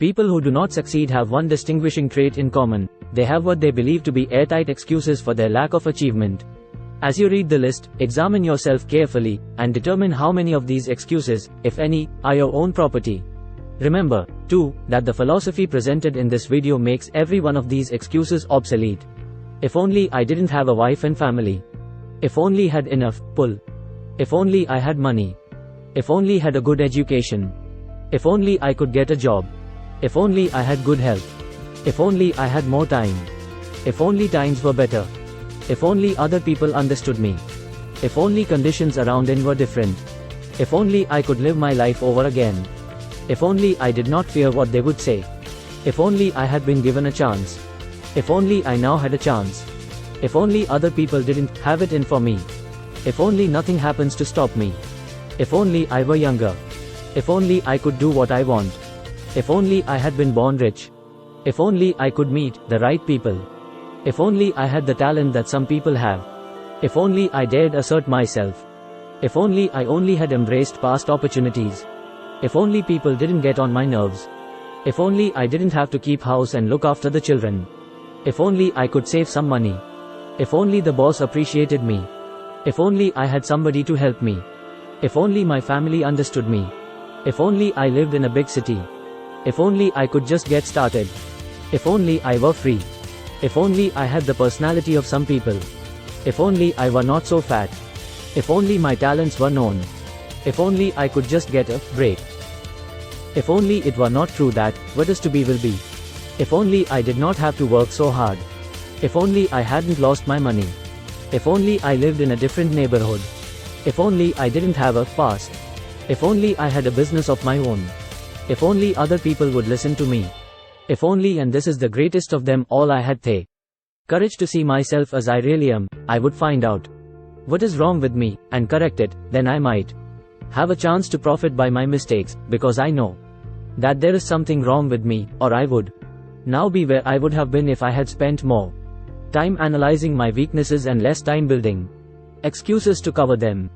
People who do not succeed have one distinguishing trait in common: they have what they believe to be airtight excuses for their lack of achievement. As you read the list, examine yourself carefully, and determine how many of these excuses, if any, are your own property. Remember, too, that the philosophy presented in this video makes every one of these excuses obsolete. If only I didn't have a wife and family. If only had enough pull. If only I had money. If only had a good education. If only I could get a job. If only I had good health. If only I had more time. If only times were better. If only other people understood me. If only conditions around in were different. If only I could live my life over again. If only I did not fear what they would say. If only I had been given a chance. If only I now had a chance. If only other people didn't have it in for me. If only nothing happens to stop me. If only I were younger. If only I could do what I want. If only I had been born rich. If only I could meet the right people. If only I had the talent that some people have. If only I dared assert myself. If only I only had embraced past opportunities. If only people didn't get on my nerves. If only I didn't have to keep house and look after the children. If only I could save some money. If only the boss appreciated me. If only I had somebody to help me. If only my family understood me. If only I lived in a big city. If only I could just get started. If only I were free. If only I had the personality of some people. If only I were not so fat. If only my talents were known. If only I could just get a break. If only it were not true that what is to be will be. If only I did not have to work so hard. If only I hadn't lost my money. If only I lived in a different neighborhood. If only I didn't have a past. If only I had a business of my own. If only other people would listen to me. If only, and this is the greatest of them all, I had the courage to see myself as I really am, I would find out what is wrong with me, and correct it, then I might have a chance to profit by my mistakes, because I know that there is something wrong with me, or I would now be where I would have been if I had spent more time analyzing my weaknesses and less time building excuses to cover them.